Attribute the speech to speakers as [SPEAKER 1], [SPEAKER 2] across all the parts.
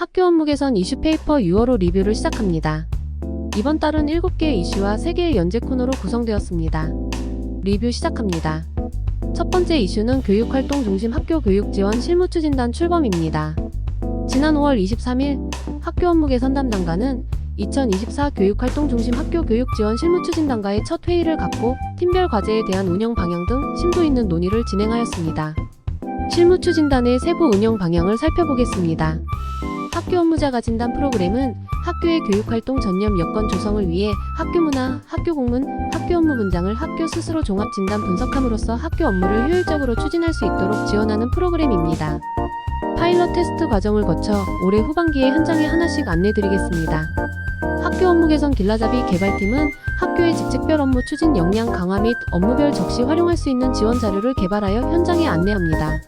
[SPEAKER 1] 학교 업무 개선 이슈 페이퍼 6월호 리뷰를 시작합니다. 이번 달은 7개의 이슈와 3개의 연재 코너로 구성되었습니다. 리뷰 시작합니다. 첫 번째 이슈는 교육활동 중심 학교 교육 지원 실무 추진단 출범입니다. 지난 5월 23일 학교 업무 개선 담당관은 2024 교육활동 중심 학교 교육 지원 실무 추진단과의 첫 회의를 갖고 팀별 과제에 대한 운영 방향 등 심도 있는 논의를 진행하였습니다. 실무 추진단의 세부 운영 방향을 살펴보겠습니다. 학교 업무자가 진단 프로그램은 학교의 교육활동 전념 여건 조성을 위해 학교 문화, 학교 공문, 학교 업무 분장을 학교 스스로 종합 진단 분석함으로써 학교 업무를 효율적으로 추진할 수 있도록 지원하는 프로그램입니다. 파일럿 테스트 과정을 거쳐 올해 후반기에 현장에 하나씩 안내드리겠습니다. 학교 업무 개선 길라잡이 개발팀은 학교의 직책별 업무 추진 역량 강화 및 업무별 적시 활용할 수 있는 지원 자료를 개발하여 현장에 안내합니다.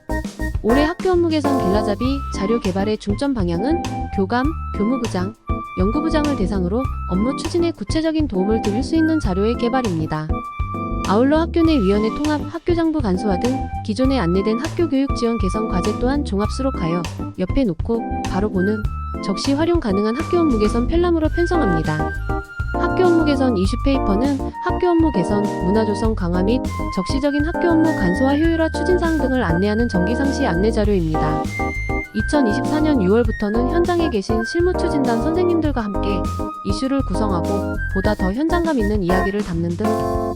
[SPEAKER 1] 올해 학교 업무 개선 길라잡이 자료 개발의 중점 방향은 교감, 교무부장, 연구부장을 대상으로 업무 추진에 구체적인 도움을 드릴 수 있는 자료의 개발입니다. 아울러 학교 내 위원회 통합, 학교장부 간소화 등 기존에 안내된 학교 교육 지원 개선 과제 또한 종합 수록하여 옆에 놓고 바로 보는 적시 활용 가능한 학교 업무 개선 편람으로 편성합니다. 학교 업무 개선 이슈 페이퍼는 학교 업무 개선, 문화 조성 강화 및 적시적인 학교 업무 간소화 효율화 추진사항 등을 안내하는 정기상시 안내 자료입니다. 2024년 6월부터는 현장에 계신 실무 추진단 선생님들과 함께 이슈를 구성하고 보다 더 현장감 있는 이야기를 담는 등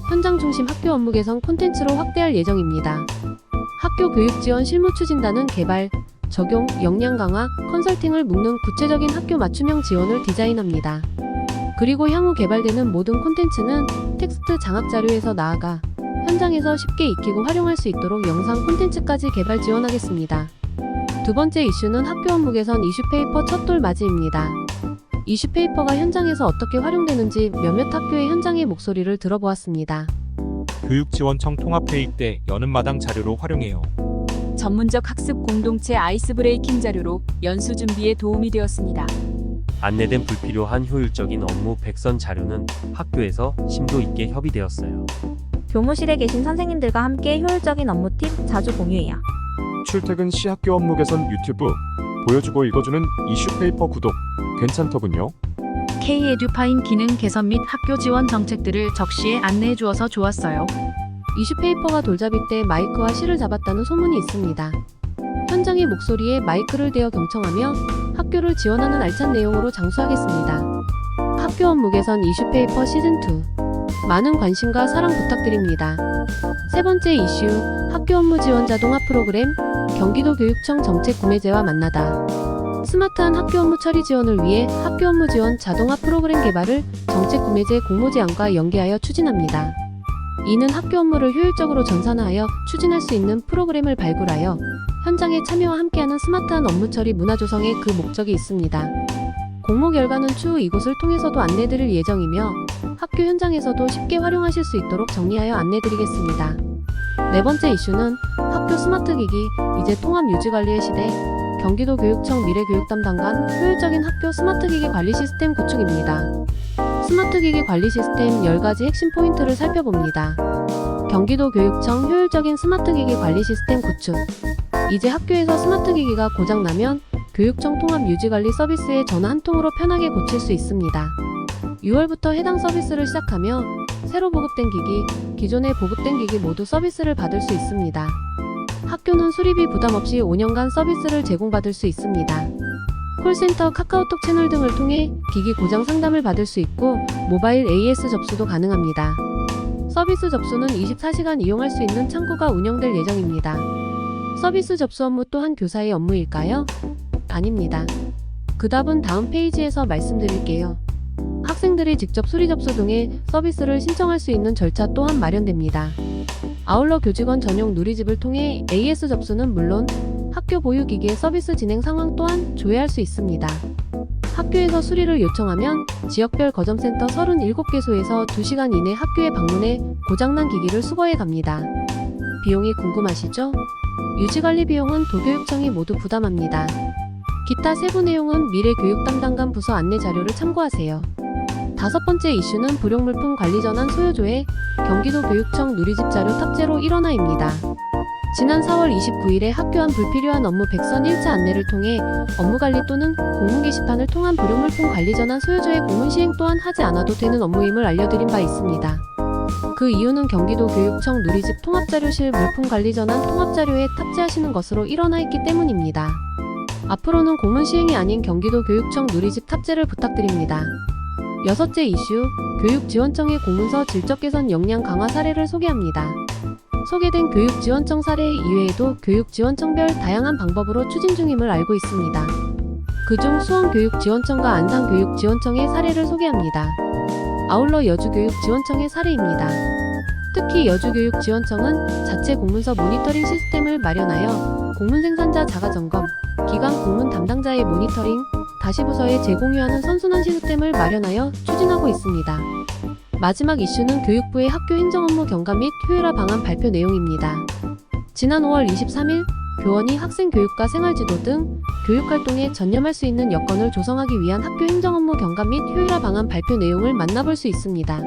[SPEAKER 1] 현장 중심 학교 업무 개선 콘텐츠로 확대할 예정입니다. 학교 교육 지원 실무 추진단은 개발, 적용, 역량 강화, 컨설팅을 묶는 구체적인 학교 맞춤형 지원을 디자인합니다. 그리고 향후 개발되는 모든 콘텐츠는 텍스트 장학 자료에서 나아가 현장에서 쉽게 익히고 활용할 수 있도록 영상 콘텐츠까지 개발 지원하겠습니다. 두 번째 이슈는 학교 업무 개선 이슈 페이퍼 첫돌 맞이입니다. 이슈 페이퍼가 현장에서 어떻게 활용되는지 몇몇 학교의 현장의 목소리를 들어보았습니다.
[SPEAKER 2] 교육지원청 통합회의 때 여는 마당 자료로 활용해요.
[SPEAKER 3] 전문적 학습 공동체 아이스 브레이킹 자료로 연수 준비에 도움이 되었습니다.
[SPEAKER 4] 안내된 불필요한 효율적인 업무 백선 자료는 학교에서 심도 있게 협의되었어요.
[SPEAKER 5] 교무실에 계신 선생님들과 함께 효율적인 업무 팁 자주 공유해요.
[SPEAKER 6] 출퇴근 시 학교 업무 개선 유튜브 보여주고 읽어주는 이슈 페이퍼 구독 괜찮더군요.
[SPEAKER 7] K-에듀파인 기능 개선 및 학교 지원 정책들을 적시에 안내해 주어서 좋았어요.
[SPEAKER 1] 이슈 페이퍼가 돌잡이 때 마이크와 실을 잡았다는 소문이 있습니다. 현장의 목소리에 마이크를 대어 경청하며 학교를 지원하는 알찬 내용으로 장수하겠습니다. 학교 업무 개선 이슈 페이퍼 시즌2 많은 관심과 사랑 부탁드립니다. 세 번째 이슈 학교 업무 지원 자동화 프로그램 경기도 교육청 정책 구매제와 만나다. 스마트한 학교 업무 처리 지원을 위해 학교 업무 지원 자동화 프로그램 개발을 정책 구매제 공모제안과 연계하여 추진합니다. 이는 학교 업무를 효율적으로 전산화하여 추진할 수 있는 프로그램을 발굴하여 현장의 참여와 함께하는 스마트한 업무 처리 문화 조성에 그 목적이 있습니다. 공모 결과는 추후 이곳을 통해서도 안내드릴 예정이며 학교 현장에서도 쉽게 활용하실 수 있도록 정리하여 안내드리겠습니다. 네 번째 이슈는 학교 스마트 기기, 이제 통합 유지관리의 시대, 경기도 교육청 미래교육담당관 효율적인 학교 스마트 기기 관리 시스템 구축입니다. 스마트 기기 관리 시스템 10가지 핵심 포인트를 살펴봅니다. 경기도 교육청 효율적인 스마트 기기 관리 시스템 구축. 이제 학교에서 스마트 기기가 고장나면 교육청 통합 유지관리 서비스에 전화 한 통으로 편하게 고칠 수 있습니다. 6월부터 해당 서비스를 시작하며 새로 보급된 기기, 기존에 보급된 기기 모두 서비스를 받을 수 있습니다. 학교는 수리비 부담 없이 5년간 서비스를 제공받을 수 있습니다. 콜센터, 카카오톡 채널 등을 통해 기기 고장 상담을 받을 수 있고 모바일 AS 접수도 가능합니다. 서비스 접수는 24시간 이용할 수 있는 창구가 운영될 예정입니다. 서비스 접수 업무 또한 교사의 업무일까요? 아닙니다. 그 답은 다음 페이지에서 말씀드릴게요. 학생들이 직접 수리 접수 등의 서비스를 신청할 수 있는 절차 또한 마련됩니다. 아울러 교직원 전용 누리집을 통해 AS 접수는 물론 학교 보유 기기의 서비스 진행 상황 또한 조회할 수 있습니다. 학교에서 수리를 요청하면 지역별 거점센터 37개소에서 2시간 이내 학교에 방문해 고장난 기기를 수거해 갑니다. 비용이 궁금하시죠? 유지관리 비용은 도교육청이 모두 부담합니다. 기타 세부 내용은 미래교육담당관 부서 안내 자료를 참고하세요. 다섯 번째 이슈는 불용물품 관리 전환 소요조회 경기도 교육청 누리집 자료 탑재로 1원화입니다. 지난 4월 29일에 학교 안 불필요한 업무 100선 1차 안내를 통해 업무관리 또는 공문 게시판을 통한 불용물품 관리 전환 소유주의 공문 시행 또한 하지 않아도 되는 업무임을 알려드린 바 있습니다. 그 이유는 경기도 교육청 누리집 통합자료실 물품 관리 전환 통합자료에 탑재하시는 것으로 일어나 있기 때문입니다. 앞으로는 공문 시행이 아닌 경기도 교육청 누리집 탑재를 부탁드립니다. 여섯째 이슈, 교육지원청의 공문서 질적 개선 역량 강화 사례를 소개합니다. 소개된 교육지원청 사례 이외에도 교육지원청별 다양한 방법으로 추진 중임을 알고 있습니다. 그중 수원교육지원청과 안산교육지원청의 사례를 소개합니다. 아울러 여주교육지원청의 사례입니다. 특히 여주교육지원청은 자체 공문서 모니터링 시스템을 마련하여 공문 생산자 자가점검, 기관 공문 담당자의 모니터링, 다시 부서에 재공유하는 선순환 시스템을 마련하여 추진하고 있습니다. 마지막 이슈는 교육부의 학교 행정업무 경과 및 효율화 방안 발표 내용입니다. 지난 5월 23일 교원이 학생 교육과 생활지도 등 교육활동에 전념할 수 있는 여건을 조성하기 위한 학교 행정업무 경과 및 효율화 방안 발표 내용을 만나볼 수 있습니다.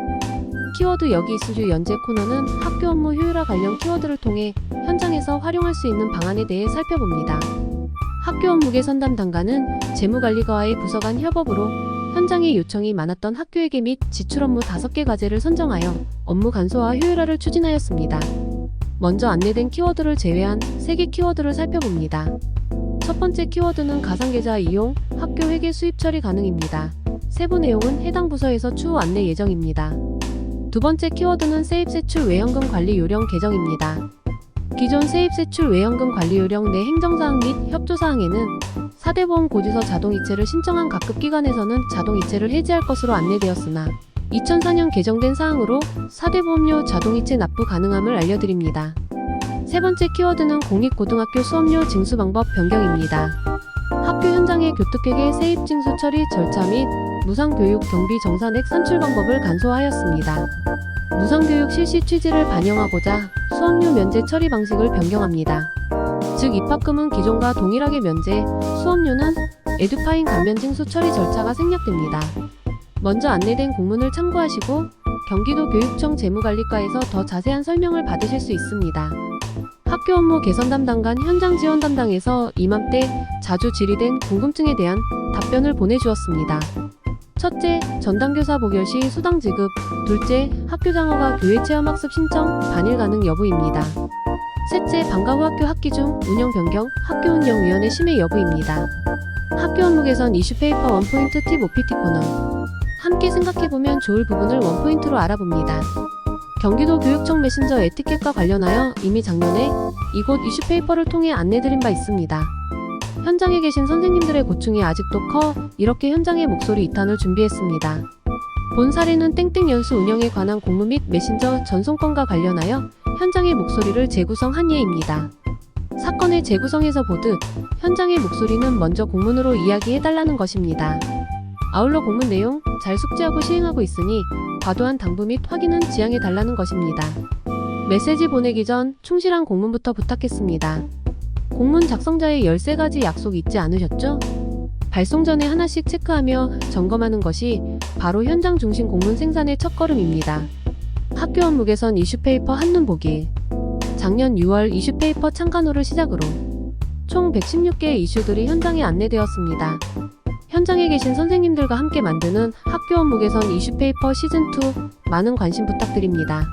[SPEAKER 1] 키워드 여기 이슈 연재 코너는 학교 업무 효율화 관련 키워드를 통해 현장에서 활용할 수 있는 방안에 대해 살펴봅니다. 학교 업무 개선 담당관은 재무관리과와의 부서 간 협업으로 현장에 요청이 많았던 학교회계 및 지출 업무 5개 과제를 선정하여 업무 간소화 효율화를 추진하였습니다. 먼저 안내된 키워드를 제외한 3개 키워드를 살펴봅니다. 첫 번째 키워드는 가상계좌 이용, 학교 회계 수입 처리 가능입니다. 세부 내용은 해당 부서에서 추후 안내 예정입니다. 두 번째 키워드는 세입세출 외연금 관리 요령 개정입니다. 기존 세입세출 외연금 관리 요령 내 행정사항 및 협조사항에는 4대 보험 고지서 자동이체를 신청한 각급 기관에서는 자동이체를 해지할 것으로 안내되었으나 2004년 개정된 사항으로 4대 보험료 자동이체 납부 가능함을 알려드립니다. 세 번째 키워드는 공립고등학교 수업료 징수 방법 변경입니다. 학교 현장의 교특회계 세입 징수 처리 절차 및 무상교육 경비 정산액 산출 방법을 간소화하였습니다. 무상교육 실시 취지를 반영하고자 수업료 면제 처리 방식을 변경합니다. 즉 입학금은 기존과 동일하게 면제, 수업료는 에듀파인 감면 징수 처리 절차가 생략됩니다. 먼저 안내된 공문을 참고하시고 경기도 교육청 재무관리과에서 더 자세한 설명을 받으실 수 있습니다. 학교 업무 개선 담당관 현장 지원 담당에서 이맘때 자주 질의된 궁금증에 대한 답변을 보내주었습니다. 첫째, 전담교사 복열 시 수당 지급. 둘째, 학교 장어가 교회 체험학습 신청 반일 가능 여부입니다. 셋째, 방과 후 학교 학기 중 운영 변경, 학교운영위원회 심의 여부입니다. 학교 업무 개선 이슈 페이퍼 원포인트 팁 OPT 코너. 함께 생각해보면 좋을 부분을 원포인트로 알아봅니다. 경기도 교육청 메신저 에티켓과 관련하여 이미 작년에 이곳 이슈 페이퍼를 통해 안내드린 바 있습니다. 현장에 계신 선생님들의 고충이 아직도 커 이렇게 현장의 목소리 2탄을 준비했습니다. 본 사례는 땡땡 연수 운영에 관한 공문 및 메신저 전송건과 관련하여 현장의 목소리를 재구성한 예입니다. 사건의 재구성에서 보듯 현장의 목소리는 먼저 공문으로 이야기해달라는 것입니다. 아울러 공문 내용 잘 숙지하고 시행하고 있으니 과도한 당부 및 확인은 지양해달라는 것입니다. 메시지 보내기 전 충실한 공문부터 부탁했습니다. 공문 작성자의 13가지 약속 잊지 않으셨죠? 발송 전에 하나씩 체크하며 점검하는 것이 바로 현장 중심 공문 생산의 첫걸음입니다. 학교 업무 개선 이슈페이퍼 한눈 보기. 작년 6월 이슈페이퍼 창간호를 시작으로 총 116개의 이슈들이 현장에 안내되었습니다. 현장에 계신 선생님들과 함께 만드는 학교 업무 개선 이슈페이퍼 시즌2 많은 관심 부탁드립니다.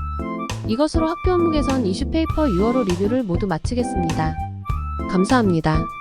[SPEAKER 1] 이것으로 학교 업무 개선 이슈페이퍼 6월호 리뷰를 모두 마치겠습니다. 감사합니다.